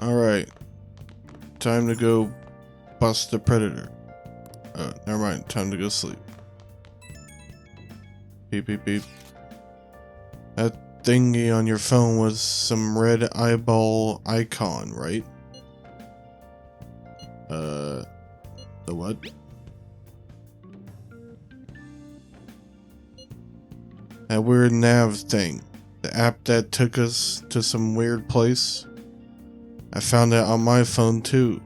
Alright. Time to go bust the predator. Never mind. Time to go sleep. Beep, beep, beep. That thingy on your phone was some red eyeball icon, right? The what? That weird nav thing. The app that took us to some weird place. I found it on my phone too.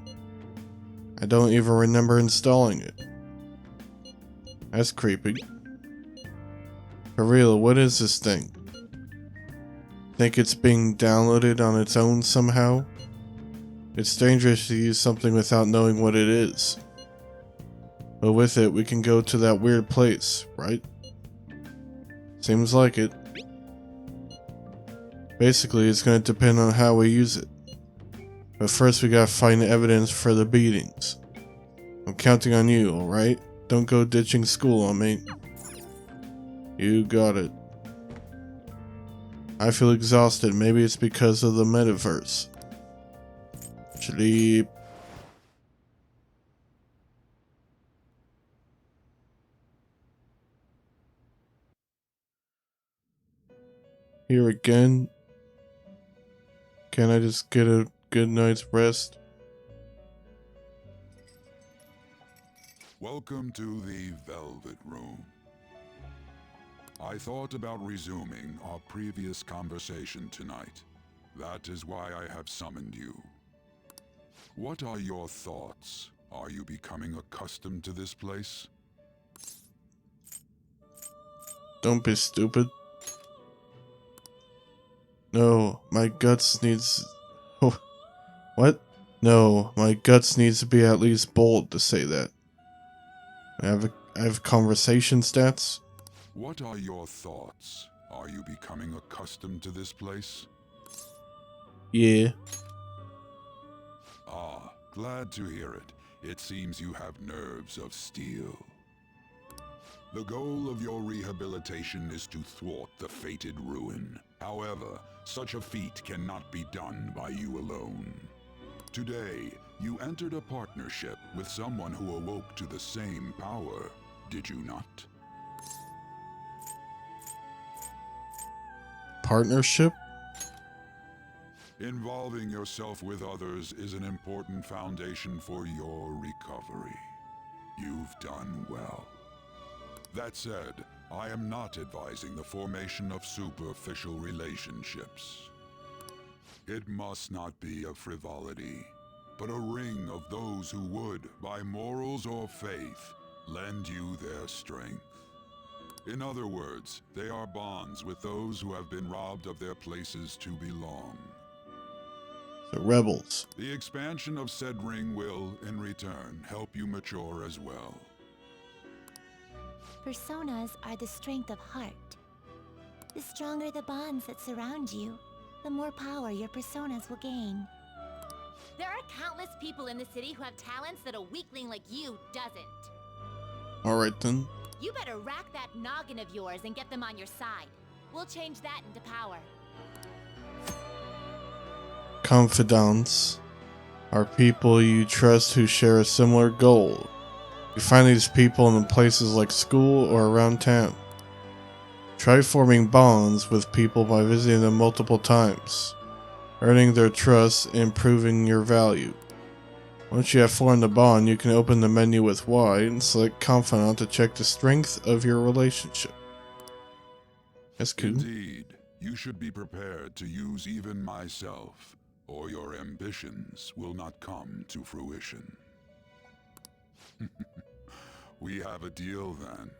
I don't even remember installing it. That's creepy. For real, what is this thing? Think it's being downloaded on its own somehow? It's dangerous to use something without knowing what it is. But with it, we can go to that weird place, right? Seems like it. Basically, it's going to depend on how we use it. But first we gotta find evidence for the beatings. I'm counting on you, alright? Don't go ditching school on me. You got it. I feel exhausted. Maybe it's because of the metaverse. Sleep. Here again? Can I just get a good night's rest? Welcome to the Velvet Room. I thought about resuming our previous conversation tonight. That is why I have summoned you. What are your thoughts? Are you becoming accustomed to this place? Don't be stupid. No, my guts needs... Oh, what? No, my guts needs to be at least bold to say that. I have conversation stats? What are your thoughts? Are you becoming accustomed to this place? Yeah. Ah, glad to hear it. It seems you have nerves of steel. The goal of your rehabilitation is to thwart the fated ruin. However, such a feat cannot be done by you alone. Today, you entered a partnership with someone who awoke to the same power, did you not? Partnership? Involving yourself with others is an important foundation for your recovery. You've done well. That said, I am not advising the formation of superficial relationships. It must not be a frivolity, but a ring of those who would, by morals or faith, lend you their strength. In other words, they are bonds with those who have been robbed of their places to belong. The rebels. The expansion of said ring will, in return, help you mature as well. Personas are the strength of heart. The stronger the bonds that surround you, the more power your personas will gain. There are countless people in the city who have talents that a weakling like you doesn't. Alright then. You better rack that noggin of yours and get them on your side. We'll change that into power. Confidants are people you trust who share a similar goal. You find these people in places like school or around town. Try forming bonds with people by visiting them multiple times, earning their trust and proving your value. Once you have formed a bond, you can open the menu with Y and select Confidant to check the strength of your relationship. That's cool. Indeed, you should be prepared to use even myself, or your ambitions will not come to fruition. We have a deal then.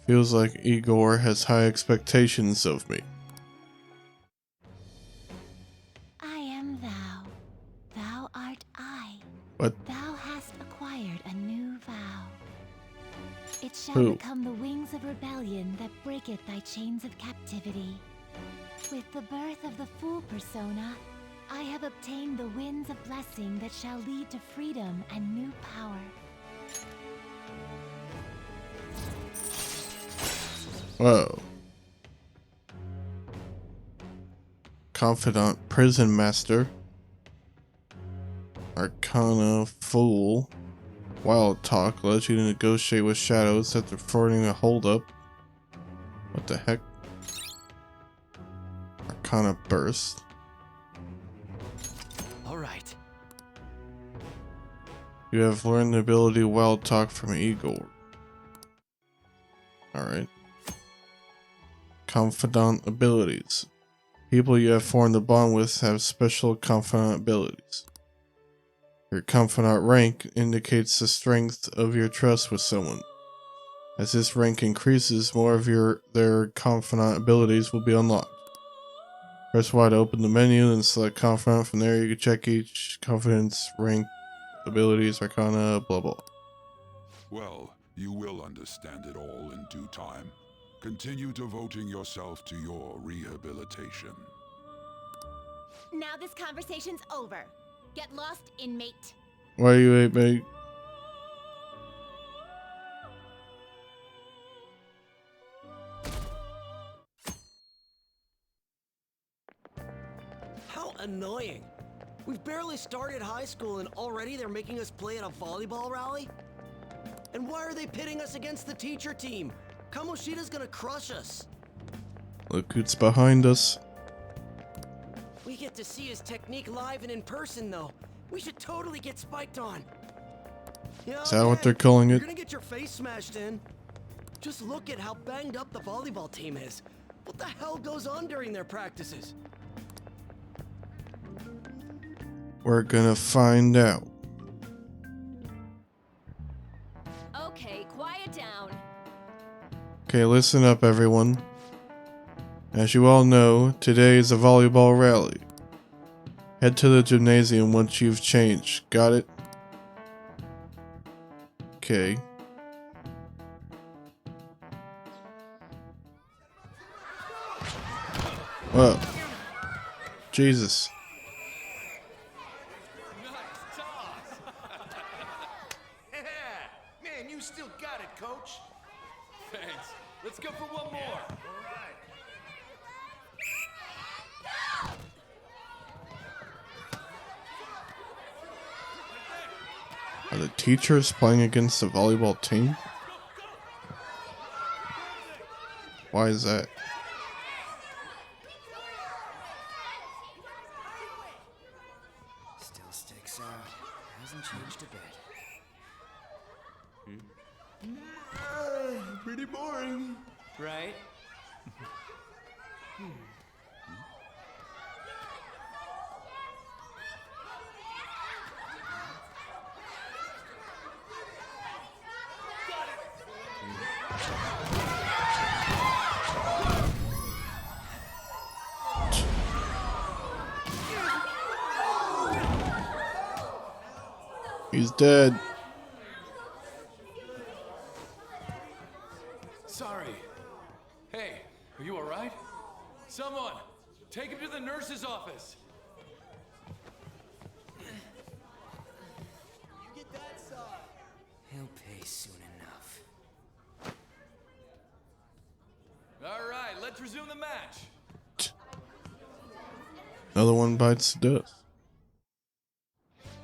Feels like Igor has high expectations of me. I am thou. Thou art I. What? Thou hast acquired a new vow. It shall Who? become the wings of rebellion that breaketh thy chains of captivity. With the birth of the Fool persona, I have obtained the winds of blessing that shall lead to freedom and new power. Whoa. Confidant Prison Master. Arcana Fool. Wild Talk allows you to negotiate with shadows after thwarting a holdup. What the heck? Arcana Burst. Alright. You have learned the ability Wild Talk from Igor. Alright. Confidant abilities. People you have formed a bond with have special confidant abilities. Your confidant rank indicates the strength of your trust with someone. As this rank increases, more of their confidant abilities will be unlocked. Press Y to open the menu and select confidant. From there you can check each confidence rank, abilities, arcana, blah blah. Well, you will understand it all in due time. Continue devoting yourself to your rehabilitation. Now this conversation's over. Get lost, inmate. Why you ain't mate? How annoying. We've barely started high school and already they're making us play at a volleyball rally? And why are they pitting us against the teacher team? Kamoshida's gonna crush us. Look who's behind us. We get to see his technique live and in person though. We should totally get spiked on. Yeah, Is that what they're calling You're it? gonna get your face smashed in. Just look at how banged up the volleyball team is. What the hell goes on during their practices? We're gonna find out. Okay, quiet down. Okay, listen up everyone. As you all know, today is a volleyball rally. Head to the gymnasium once you've changed. Got it? Okay. Whoa. Jesus. Man, you still got it, coach. Thanks. Let's go for one more. Are the teachers playing against the volleyball team? Why is that? Still sticks out. Hasn't changed a bit. Pretty boring. Right? He's dead. Sorry. Hey, are you alright? Someone, take him to the nurse's office. He'll pay soon enough. Alright, let's resume the match. Another one bites the dust.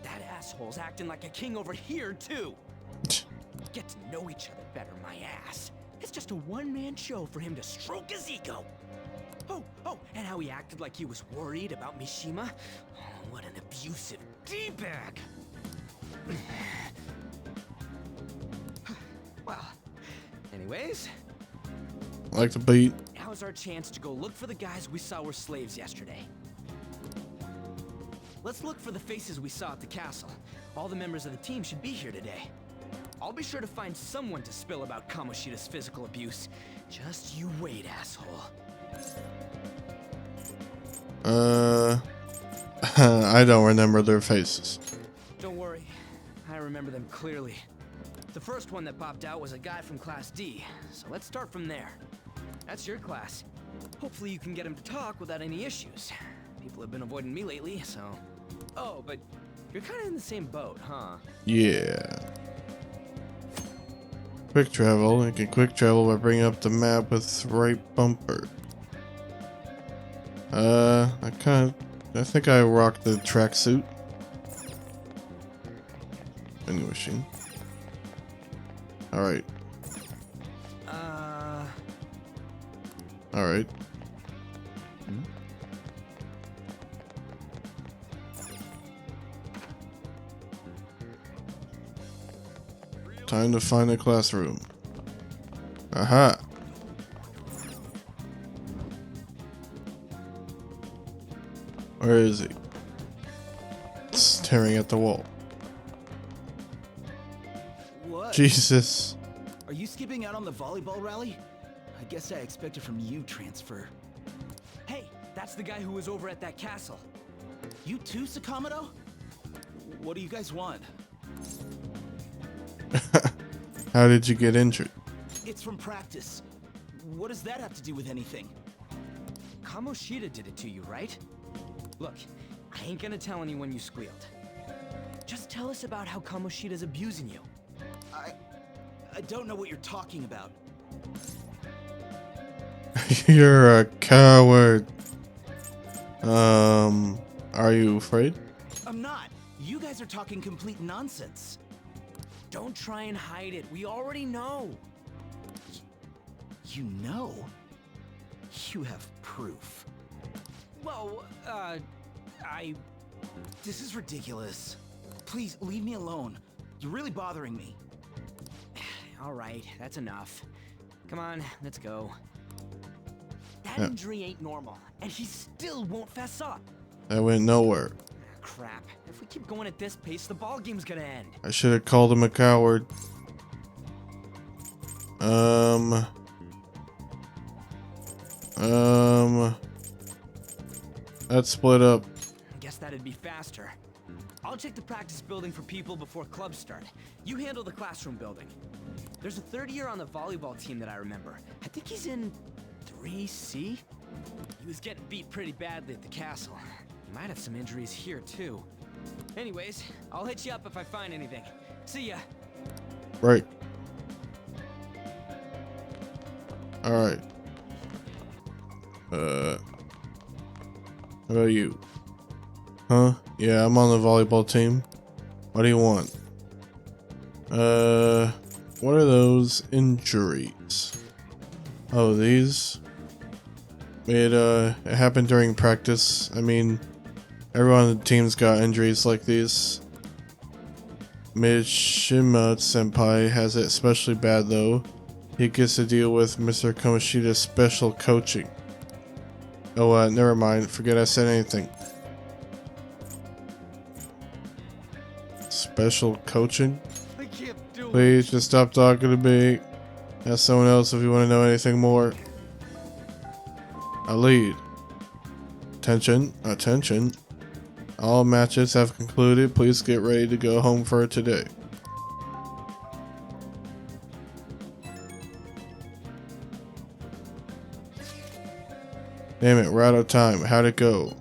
That asshole's acting like a king over here, too. Get to know each other better, my ass. It's just a one-man show for him to stroke his ego. Oh, and how he acted like he was worried about Mishima. Oh, what an abusive D-bag. Well, anyways, I like the beat. now's our chance to go look for the guys we saw were slaves yesterday. Let's look for the faces we saw at the castle. All the members of the team should be here today. I'll be sure to find someone to spill about Kamoshida's physical abuse. Just you wait, asshole. I don't remember their faces. Don't worry, I remember them clearly. The first one that popped out was a guy from Class D, so let's start from there. That's your class. Hopefully you can get him to talk without any issues. People have been avoiding me lately, so... Oh, but you're kind of in the same boat, huh? Yeah. Quick travel. You can quick travel by bringing up the map with right bumper. I think I rocked the tracksuit. Vending machine. Alright. Alright. Time to find a classroom. Aha! Where is he? Staring at the wall. What? Jesus. Are you skipping out on the volleyball rally? I guess I expected from you, Transfer. Hey, that's the guy who was over at that castle. You too, Sakamoto? What do you guys want? How did you get injured? It's from practice. What does that have to do with anything? Kamoshida did it to you, right? Look, I ain't gonna tell anyone you squealed. Just tell us about how Kamoshida's abusing you. I don't know what you're talking about. You're a coward. Are you afraid? I'm not. You guys are talking complete nonsense. Don't try and hide it. We already know. You know? You have proof. Well, This is ridiculous. Please, leave me alone. You're really bothering me. All right, that's enough. Come on, let's go. That Yeah. injury ain't normal, and he still won't fess up. That went nowhere. Crap. If we keep going at this pace, the ball game's gonna end. I should have called him a coward. Let's split up. Guess that'd be faster. I'll check the practice building for people before clubs start. You handle the classroom building. There's a third year on the volleyball team that I remember. I think he's in 3C? He was getting beat pretty badly at the castle. He might have some injuries here, too. Anyways, I'll hit you up if I find anything. See ya. Right. Alright. How about you? Huh? Yeah, I'm on the volleyball team. What do you want? What are those injuries? Oh, these? It happened during practice. I mean, everyone on the team's got injuries like these. Mishima Senpai has it especially bad though. He gets to deal with Mr. Kamoshida's special coaching. Oh, never mind. Forget I said anything. Special coaching? I can't do it. Please just stop talking to me. Ask someone else if you want to know anything more. A lead. Attention. Attention. All matches have concluded. Please get ready to go home for today. Damn it, we're out of time. How'd it go?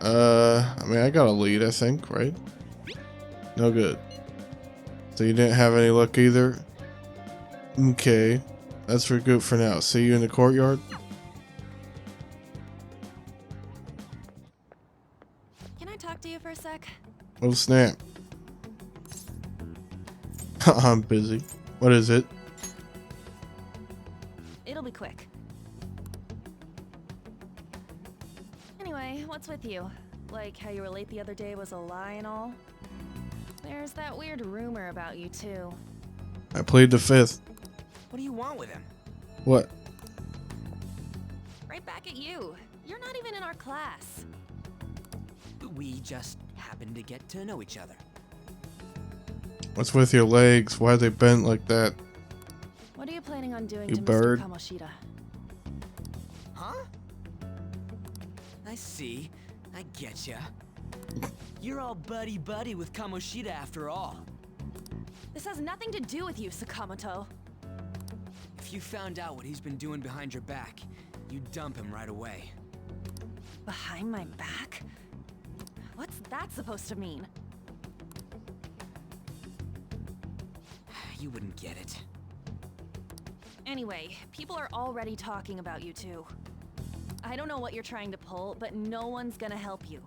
I mean, I got a lead, I think, right? No good. So you didn't have any luck either? Okay. That's for good for now. See you in the courtyard? Can I talk to you for a sec? Oh, snap. I'm busy. What is it? It'll be quick. Anyway, what's with you? Like how you were late the other day was a lie and all? There's that weird rumor about you too. I played the fifth. What do you want with him? What? Right back at you. You're not even in our class. We just happened to get to know each other. What's with your legs? Why are they bent like that? What are you planning on doing You to bird. Mr. Kamoshida? Huh? I see. I getcha. You're all buddy-buddy with Kamoshida after all. This has nothing to do with you, Sakamoto. If you found out what he's been doing behind your back, you'd dump him right away. Behind my back? What's that supposed to mean? You wouldn't get it. Anyway, people are already talking about you two. I don't know what you're trying to pull, but no one's gonna help you.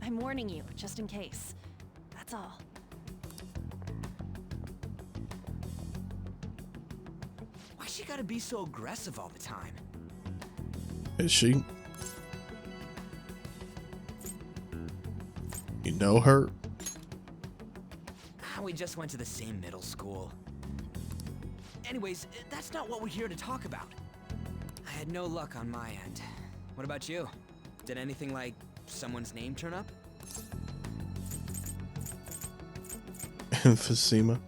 I'm warning you, just in case. That's all. Why she gotta be so aggressive all the time? Is she? You know her? We just went to the same middle school. Anyways, that's not what we're here to talk about. I had no luck on my end. What about you? Did anything like someone's name turn up? Emphysema.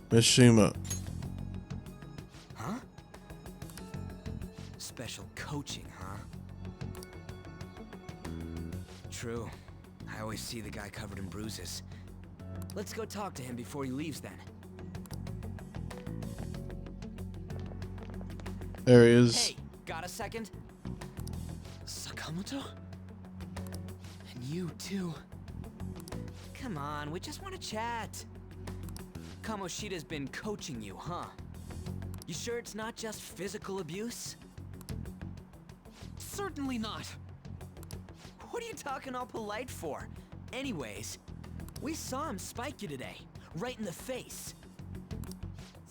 Mishima. Huh? Special coaching, huh? True. I always see the guy covered in bruises. Let's go talk to him before he leaves then. There he is. Hey, got a second? Sakamoto? And you too. Come on, we just want to chat. Kamoshida's been coaching you, huh? You sure it's not just physical abuse? Certainly not. What are you talking all polite for? Anyways, we saw him spike you today, right in the face.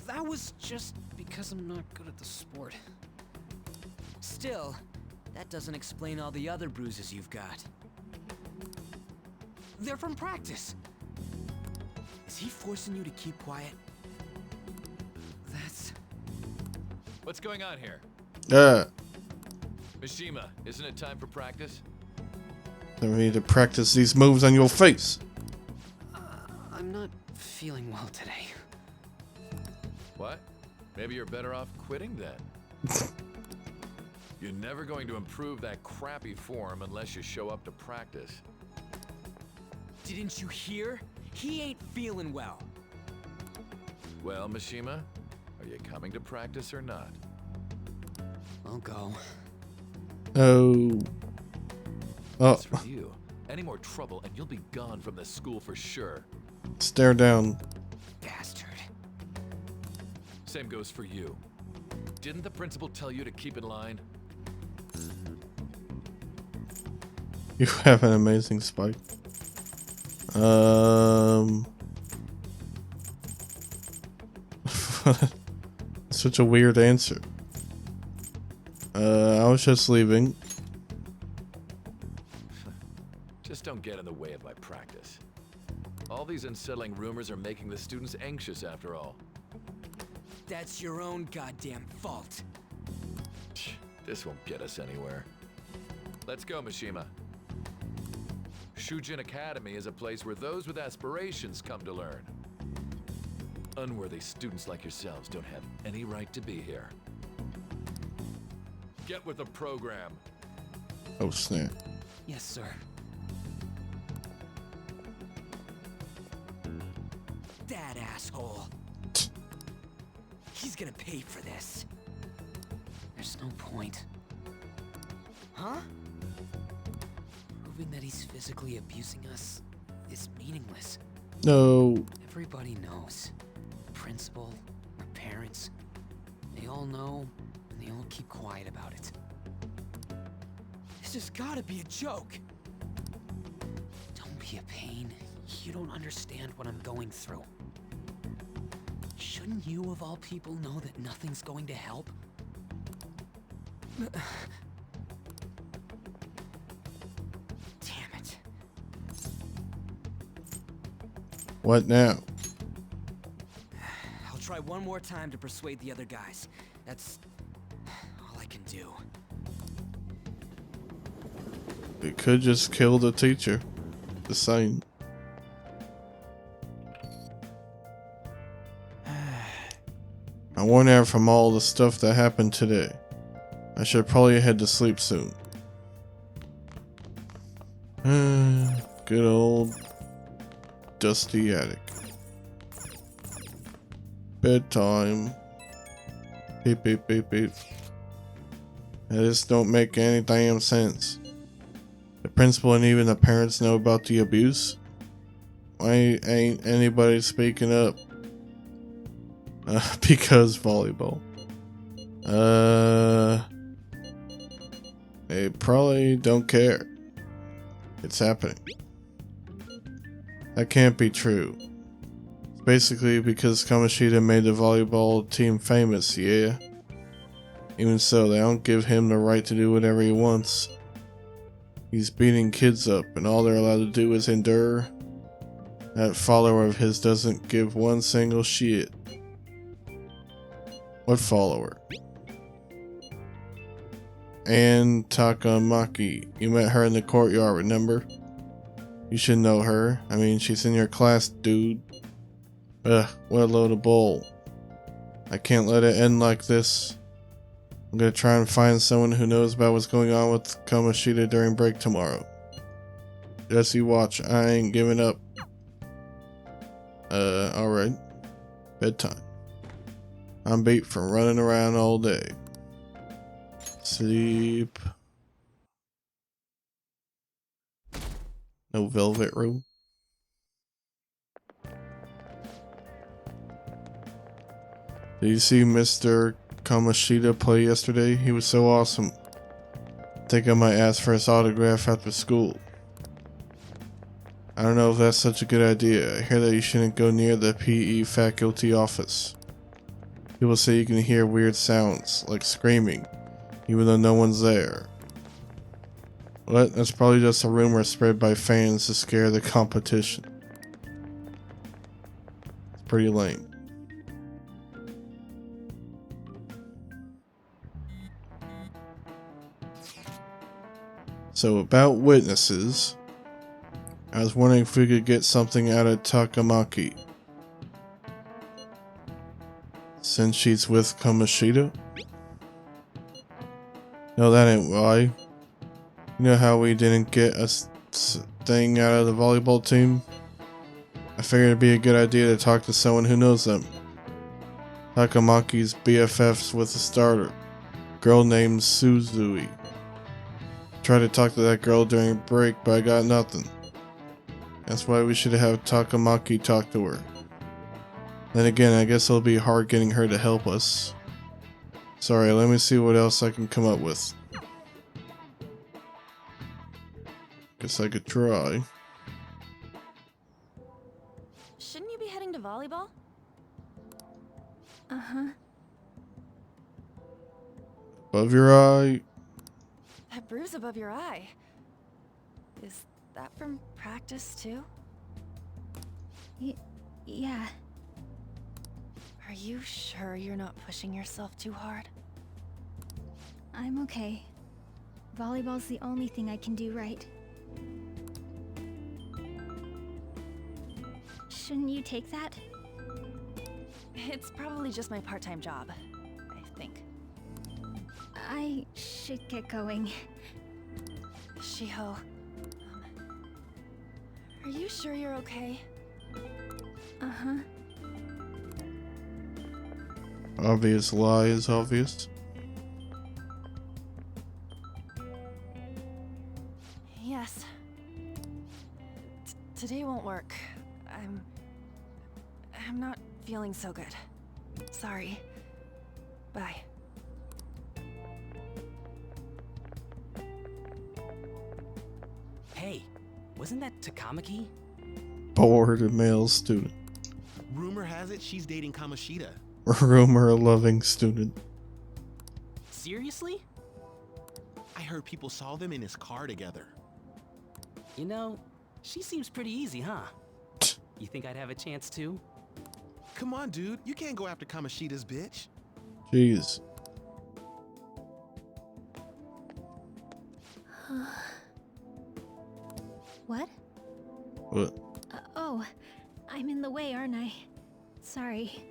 That was just because I'm not good at the sport. Still, that doesn't explain all the other bruises you've got. They're from practice. Is he forcing you to keep quiet? That's... What's going on here? Mishima, isn't it time for practice? I need to practice these moves on your face. I'm not feeling well today. What? Maybe you're better off quitting then. You're never going to improve that crappy form unless you show up to practice. Didn't you hear? He ain't feeling well. Well, Mishima, are you coming to practice or not? I'll go. Oh. Oh. As for you, any more trouble and you'll be gone from this school for sure. Stare down. Bastard. Same goes for you. Didn't the principal tell you to keep in line? You have an amazing spike. Such a weird answer. I was just leaving. Just don't get in the way of my practice. All these unsettling rumors are making the students anxious after all. That's your own goddamn fault. This won't get us anywhere. Let's go, Mishima. Shujin Academy is a place where those with aspirations come to learn. Unworthy students like yourselves don't have any right to be here. Get with the program. Oh snap. Yes, sir. That asshole. He's gonna pay for this. There's no point. Huh? Proving that he's physically abusing us is meaningless. No. Everybody knows. The principal, our parents, they all know, and they all keep quiet about it. This has gotta be a joke. Don't be a pain. You don't understand what I'm going through. Shouldn't you, of all people, know that nothing's going to help? Damn it. What now? I'll try one more time to persuade the other guys. That's all I can do. We could just kill the teacher. The same. I worn out from all the stuff that happened today. I should probably head to sleep soon. Good old dusty attic. Bedtime. Beep beep beep beep. This don't make any damn sense. The principal and even the parents know about the abuse. Why ain't anybody speaking up? Because volleyball. They probably don't care. It's happening. That can't be true. It's basically because Kamoshida made the volleyball team famous, yeah? Even so, they don't give him the right to do whatever he wants. He's beating kids up, and all they're allowed to do is endure. That follower of his doesn't give one single shit. What follower? Ann Takamaki. You met her in the courtyard, remember? You should know her. I mean, she's in your class, dude. Ugh, what a load of bull. I can't let it end like this. I'm gonna try and find someone who knows about what's going on with Kamoshida during break tomorrow. Just you watch, I ain't giving up. Alright. Bedtime. I'm beat from running around all day. Sleep. No velvet room. Did you see Mr. Kamoshida play yesterday? He was so awesome. I think I might ask for his autograph after school. I don't know if that's such a good idea. I hear that you shouldn't go near the PE faculty office. People say you can hear weird sounds, like screaming, even though no one's there. What? That's probably just a rumor spread by fans to scare the competition. It's pretty lame. So about witnesses, I was wondering if we could get something out of Takamaki. Since she's with Kamoshida? No, that ain't why. You know how we didn't get a thing out of the volleyball team? I figured it'd be a good idea to talk to someone who knows them. Takamaki's BFFs with a starter, a girl named Suzui. Tried to talk to that girl during break, but I got nothing. That's why we should have Takamaki talk to her. Then again, I guess it'll be hard getting her to help us. Sorry, let me see what else I can come up with. Guess I could try. Shouldn't you be heading to volleyball? Uh-huh. Above your eye. That bruise above your eye. Is that from practice too? Yeah. Are you sure you're not pushing yourself too hard? I'm okay. Volleyball's the only thing I can do right. Shouldn't you take that? It's probably just my part-time job, I think. I should get going. Shiho, are you sure you're okay? Uh-huh. Obvious lie is obvious. Yes. Today won't work. I'm not feeling so good. Sorry. Bye. Hey, wasn't that Takamaki? Bored male student. Rumor has it she's dating Kamoshida. Rumor loving student. Seriously? I heard people saw them in his car together. You know, she seems pretty easy, huh? You think I'd have a chance too? Come on, dude. You can't go after Kamoshida's bitch. Jeez. What? What? Oh, I'm in the way, aren't I? Sorry.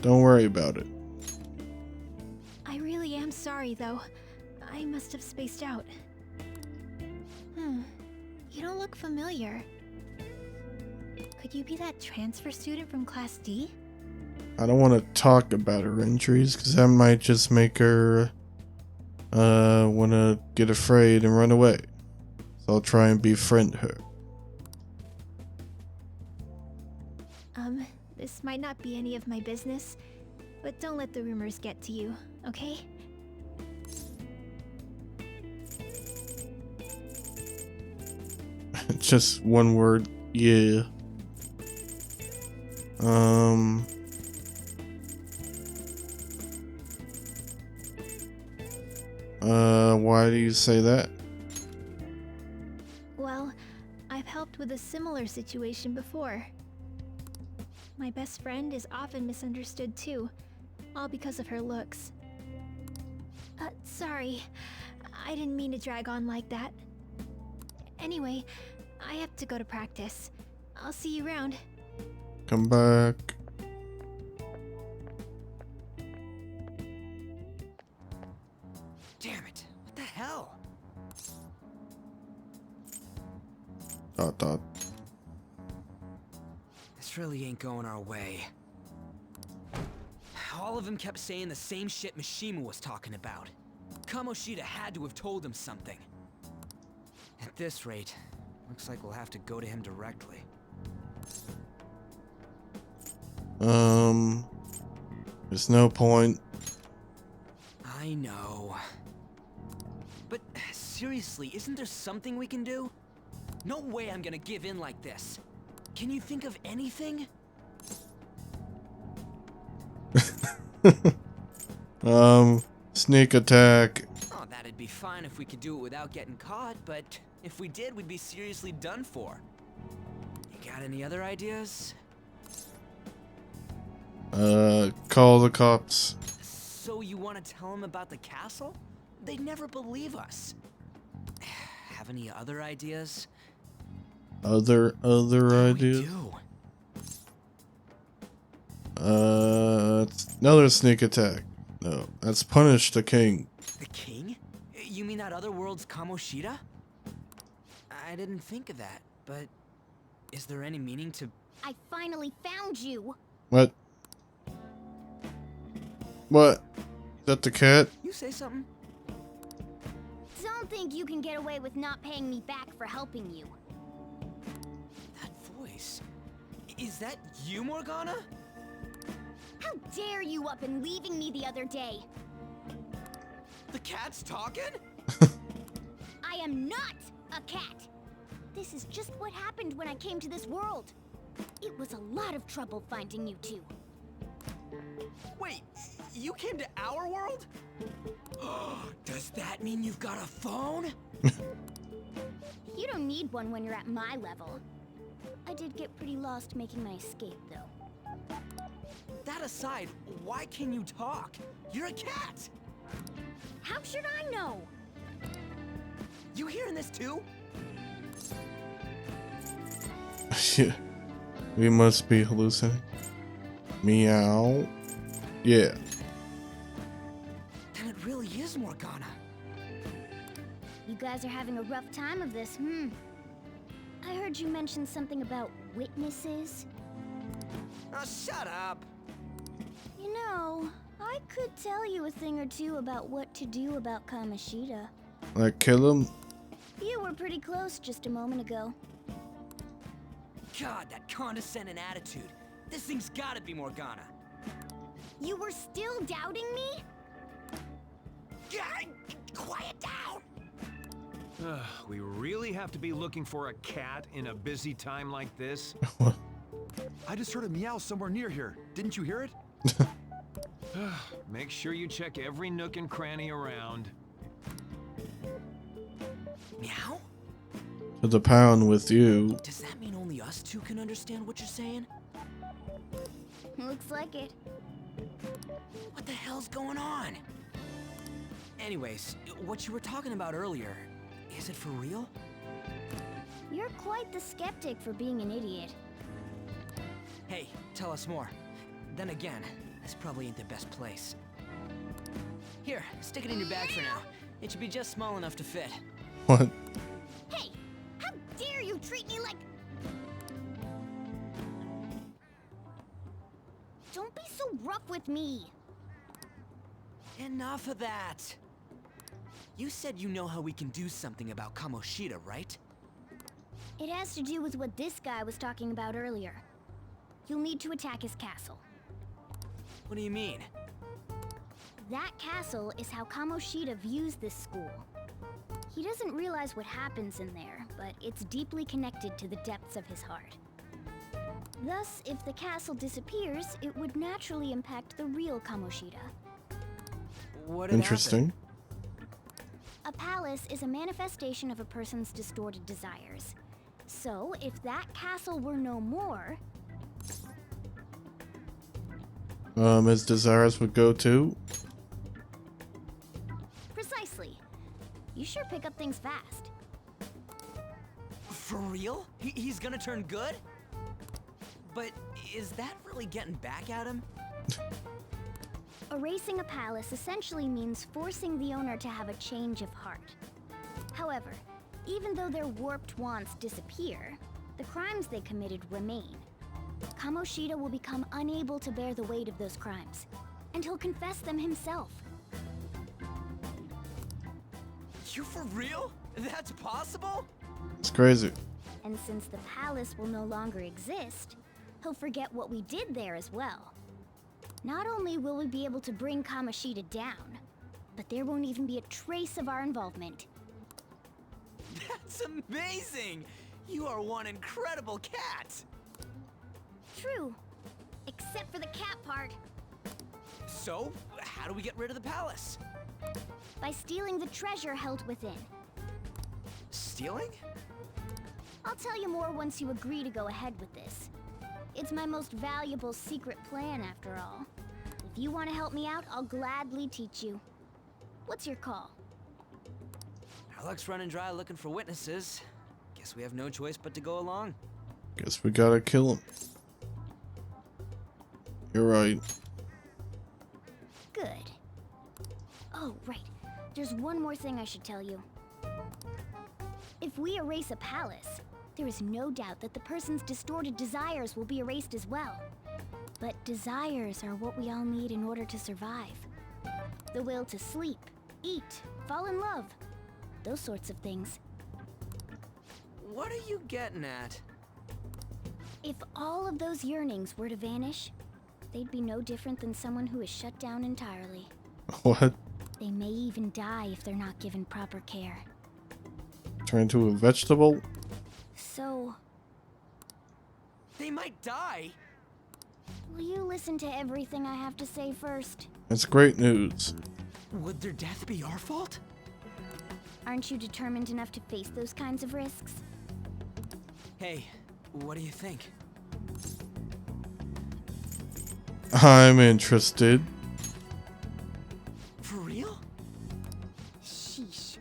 Don't worry about it. I really am sorry, though. I must have spaced out. You don't look familiar. Could you be that transfer student from Class D? I don't want to talk about her injuries, because that might just make her want to get afraid and run away. So I'll try and befriend her. This might not be any of my business, but don't let the rumors get to you, okay? Just one word. Yeah. Why do you say that? Well, I've helped with a similar situation before. My best friend is often misunderstood too, all because of her looks. Sorry. I didn't mean to drag on like that. Anyway, I have to go to practice. I'll see you around. Come back. Damn it. What the hell? Dot. This really ain't going our way. All of them kept saying the same shit Mishima was talking about. Kamoshida had to have told him something. At this rate, looks like we'll have to go to him directly. There's no point. I know. But seriously, isn't there something we can do? No way I'm gonna give in like this. Can you think of anything? Sneak attack. Oh, that'd be fine if we could do it without getting caught, but if we did, we'd be seriously done for. You got any other ideas? Call the cops. So you want to tell them about the castle? They'd never believe us. Have any other ideas? Other ideas? Another sneak attack. No, that's punish the king. The king? You mean that other world's Kamoshida? I didn't think of that, but is there any meaning to... I finally found you! What? What? Is that the cat? You say something? Don't think you can get away with not paying me back for helping you. That voice... Is that you, Morgana? How dare you up and leaving me the other day? The cat's talking? I am not a cat! This is just what happened when I came to this world. It was a lot of trouble finding you two. Wait, you came to our world? Does that mean you've got a phone? You don't need one when you're at my level. I did get pretty lost making my escape, though. That aside, why can you talk? You're a cat! How should I know? You hearing this too? Yeah. We must be hallucinating. Meow. Yeah. Then it really is Morgana. You guys are having a rough time of this, I heard you mention something about witnesses. Oh, shut up! You know, I could tell you a thing or two about what to do about Kamoshida. Like kill him? You were pretty close just a moment ago. God, that condescending attitude. This thing's gotta be Morgana. You were still doubting me? God, quiet down! We really have to be looking for a cat in a busy time like this? I just heard a meow somewhere near here. Didn't you hear it? Make sure you check every nook and cranny around. Meow? To the pound with you. Does that mean only us two can understand what you're saying? Looks like it. What the hell's going on? Anyways, what you were talking about earlier, is it for real? You're quite the skeptic for being an idiot. Hey, tell us more. Then again, this probably ain't the best place. Here, stick it in your bag for now. It should be just small enough to fit. What? Hey! How dare you treat me like... Don't be so rough with me! Enough of that! You said you know how we can do something about Kamoshida, right? It has to do with what this guy was talking about earlier. you'll need to attack his castle. What do you mean? That castle is how Kamoshida views this school. He doesn't realize what happens in there, but it's deeply connected to the depths of his heart. Thus, if the castle disappears, it would naturally impact the real Kamoshida. What Interesting. A palace is a manifestation of a person's distorted desires. So, if that castle were no more... His desires would go too? Precisely. You sure pick up things fast. For real? He's gonna turn good? But is that really getting back at him? Erasing a palace essentially means forcing the owner to have a change of heart. However, even though their warped wants disappear, the crimes they committed remain. Kamoshida will become unable to bear the weight of those crimes, and he'll confess them himself. You for real? That's possible? It's crazy. And since the palace will no longer exist, he'll forget what we did there as well. Not only will we be able to bring Kamoshida down, but there won't even be a trace of our involvement. That's amazing! You are one incredible cat! True. Except for the cat part. So, how do we get rid of the palace? By stealing the treasure held within. Stealing? I'll tell you more once you agree to go ahead with this. It's my most valuable secret plan, after all. If you want to help me out, I'll gladly teach you. What's your call? Our luck's running dry looking for witnesses. Guess we have no choice but to go along. Guess we gotta kill him. You're right. Good. Oh, right. There's one more thing I should tell you. If we erase a palace, there is no doubt that the person's distorted desires will be erased as well. But desires are what we all need in order to survive. The will to sleep, eat, fall in love. Those sorts of things. What are you getting at? If all of those yearnings were to vanish, they'd be no different than someone who is shut down entirely. What? They may even die if they're not given proper care. Turn into a vegetable? So... They might die? will you listen to everything I have to say first? That's great news. Would their death be our fault? Aren't you determined enough to face those kinds of risks? Hey, what do you think? I'm interested. For real? Sheesh.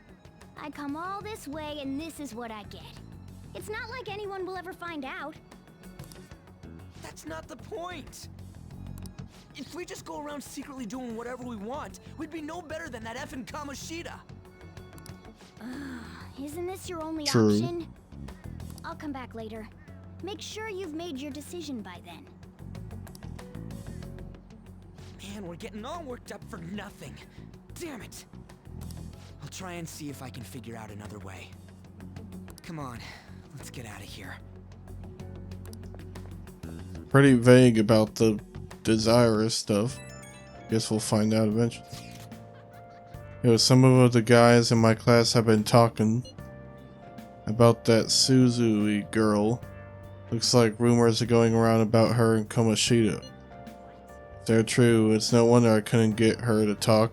I come all this way and this is what I get. It's not like anyone will ever find out. That's not the point. If we just go around secretly doing whatever we want, we'd be no better than that effing Kamoshida. Isn't this your only True. option? I'll come back later. Make sure you've made your decision by then. Man, we're getting all worked up for nothing. Damn it. I'll try and see if I can figure out another way. Come on, let's get out of here. Pretty vague about the desirous stuff. Guess we'll find out eventually. Some of the guys in my class have been talking about that Suzui girl. Looks like rumors are going around about her and Kamoshida. If they're true, it's no wonder I couldn't get her to talk.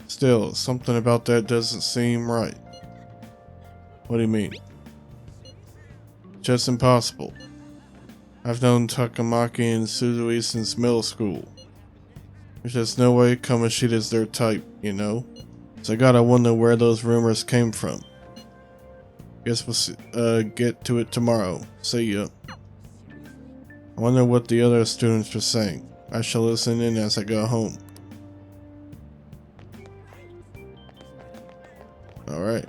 Still, something about that doesn't seem right. What do you mean? Just impossible. I've known Takamaki and Suzui since middle school. There's just no way Kamoshida's their type, you know? So I gotta wonder where those rumors came from. Guess we'll get to it tomorrow. See ya. I wonder what the other students are saying. I shall listen in as I go home. Alright.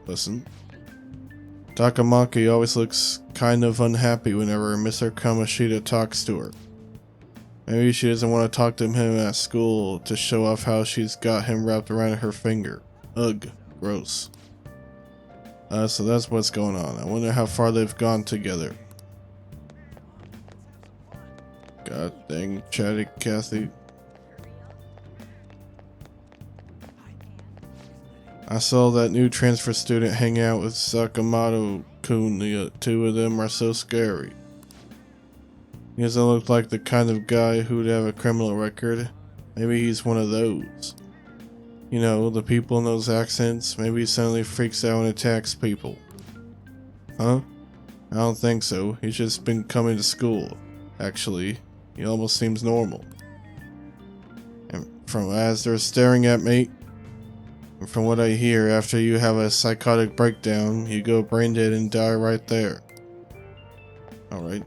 Listen. Takamaki always looks kind of unhappy whenever Mr. Kamoshida talks to her. Maybe she doesn't want to talk to him at school to show off how she's got him wrapped around her finger. Ugh, gross. So that's what's going on. I wonder how far they've gone together. God dang, chatty Kathy. I saw that new transfer student hang out with Sakamoto-kun. The two of them are so scary. He doesn't look like the kind of guy who'd have a criminal record. Maybe he's one of those. You know, the people in those accents. Maybe he suddenly freaks out and attacks people. Huh? I don't think so. He's just been coming to school. Actually, he almost seems normal. And from as they're staring at me, and from what I hear, after you have a psychotic breakdown, you go brain dead and die right there. Alright.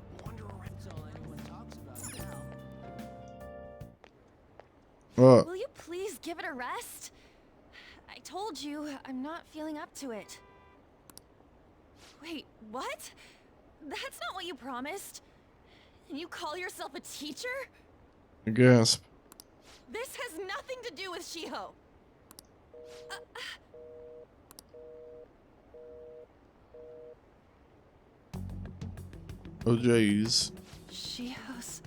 What? Will you please give it a rest? I told you, I'm not feeling up to it. Wait, what? That's not what you promised. And you call yourself a teacher? Gasp. This has nothing to do with Shiho. Oh jeez. Shiho's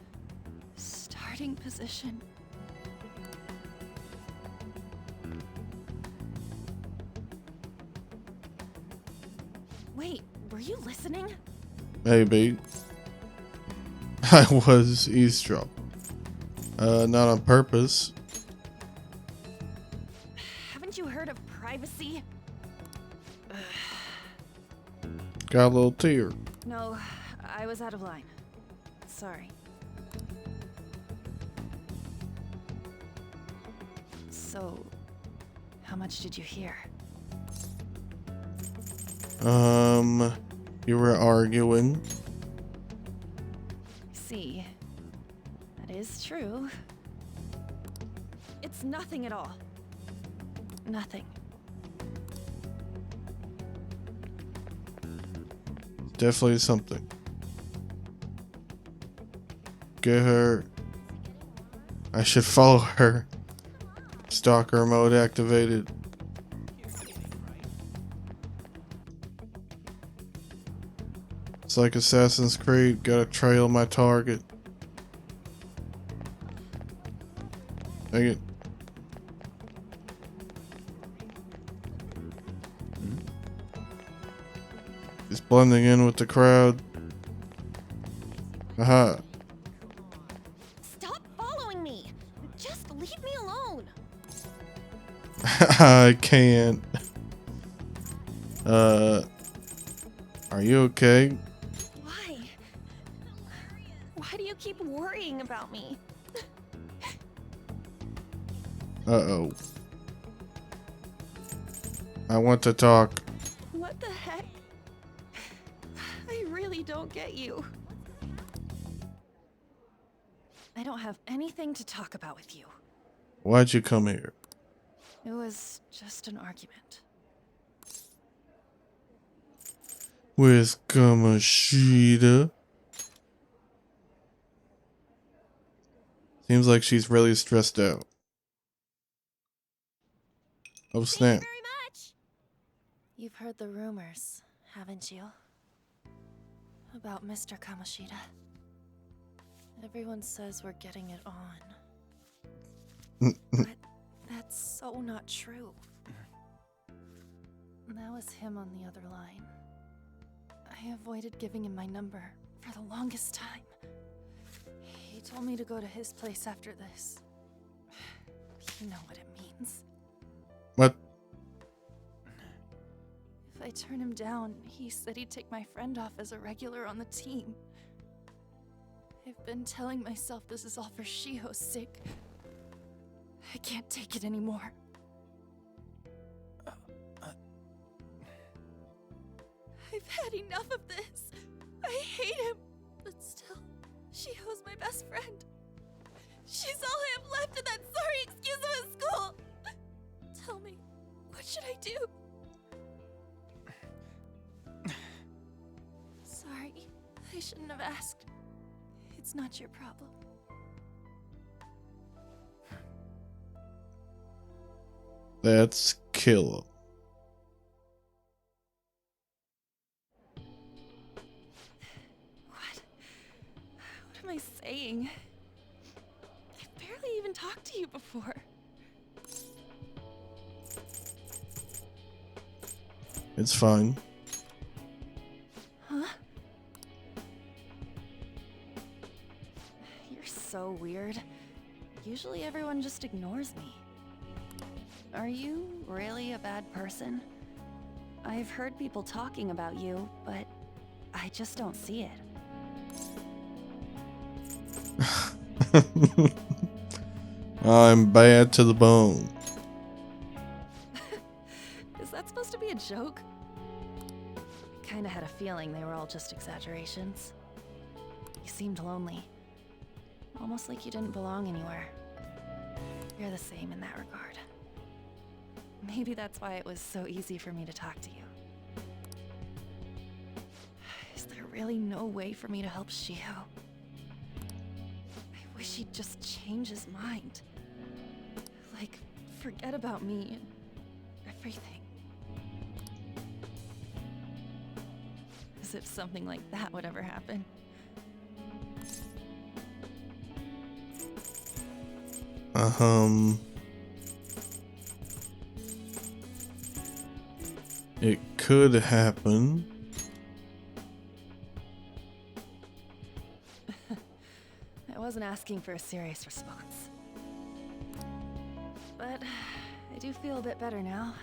starting position. Wait, were you listening? Maybe. I was eavesdropping. Not on purpose. Haven't you heard of privacy? Got a little tear. No, I was out of line. Sorry. So, how much did you hear? You were arguing. See, that is true. It's nothing at all. Nothing. Definitely something. Get her. I should follow her. Stalker mode activated. It's like Assassin's Creed, gotta trail my target. Dang it. He's blending in with the crowd. Aha. Stop following me! Just leave me alone! I can't. Are you okay? Why? Why do you keep worrying about me? Uh-oh. I want to talk. What the heck? I really don't get you. I don't have anything to talk about with you. Why'd you come here? It was just an argument. With Kamoshida. Seems like she's really stressed out. Oh snap. Very much. You've heard the rumors, haven't you? About Mr. Kamoshida. Everyone says we're getting it on. But that's so not true. That was him on the other line. I avoided giving him my number for the longest time. He told me to go to his place after this. You know what it means. What? If I turn him down, he said he'd take my friend off as a regular on the team. I've been telling myself this is all for Shiho's sake. I can't take it anymore. I've had enough of this. I hate him. But still, Shiho's my best friend. She's all I have left in that sorry excuse of a school. Tell me, what should I do? Sorry, I shouldn't have asked. It's not your problem. That's killer. saying? I've barely even talked to you before. It's fine. Huh? You're so weird. Usually everyone just ignores me. Are you really a bad person? I've heard people talking about you, but I just don't see it. I'm bad to the bone. Is that supposed to be a joke? I kinda had a feeling they were all just exaggerations. You seemed lonely. Almost like you didn't belong anywhere. You're the same in that regard. Maybe that's why it was so easy for me to talk to you. Is there really no way for me to help Shio? I wish he'd just change his mind. Like, forget about me and everything. As if something like that would ever happen. It could happen. I wasn't asking for a serious response. But I do feel a bit better now.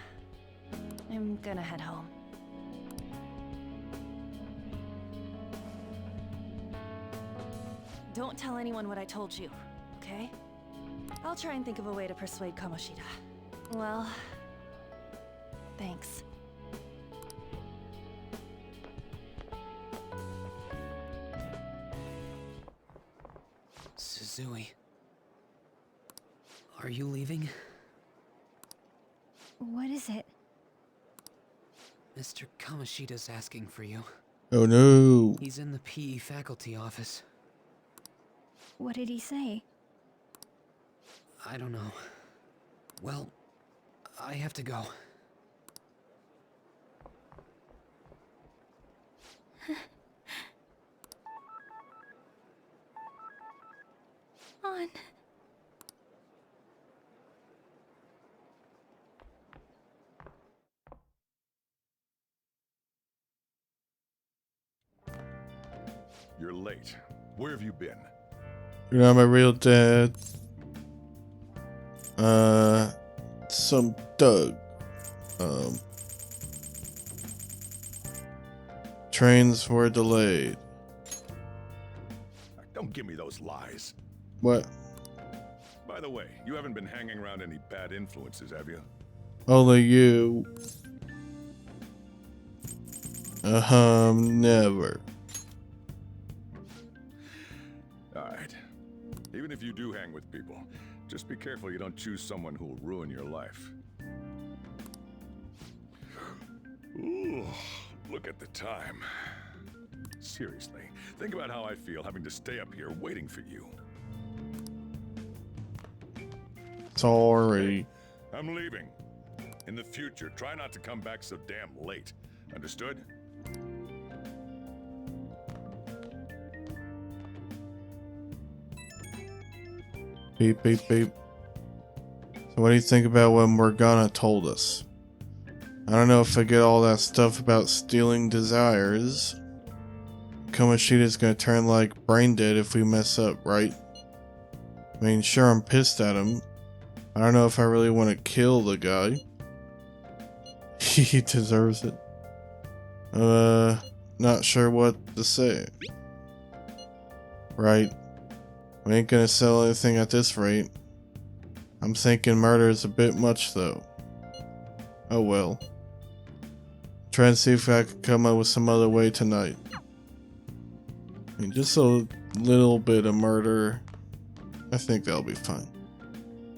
I'm gonna head home. Don't tell anyone what I told you, okay? I'll try and think of a way to persuade Kamoshida. Well, thanks. Suzui. Are you leaving? What is it? Mr. Kamoshida's asking for you. Oh no. He's in the PE faculty office. What did he say? I don't know. Well, I have to go. On. You're late. Where have you been? You're not my real dad. Some Doug. Trains were delayed. Don't give me those lies. What? By the way, you haven't been hanging around any bad influences, have you? Only you. Never. Alright. Even if you do hang with people, just be careful you don't choose someone who will ruin your life. Ooh, look at the time. Seriously, think about how I feel having to stay up here waiting for you. Sorry. I'm leaving. In the future, try not to come back so damn late. Understood? Beep, beep, beep. So what do you think about what Morgana told us? I don't know if I get all that stuff about stealing desires. Kamoshida's gonna turn like brain dead if we mess up, right? I mean, sure, I'm pissed at him. I don't know if I really want to kill the guy. He deserves it. Not sure what to say. Right. We ain't gonna sell anything at this rate. I'm thinking murder is a bit much though. Oh well. Try and see if I can come up with some other way tonight. I mean, just a little bit of murder. I think that'll be fine.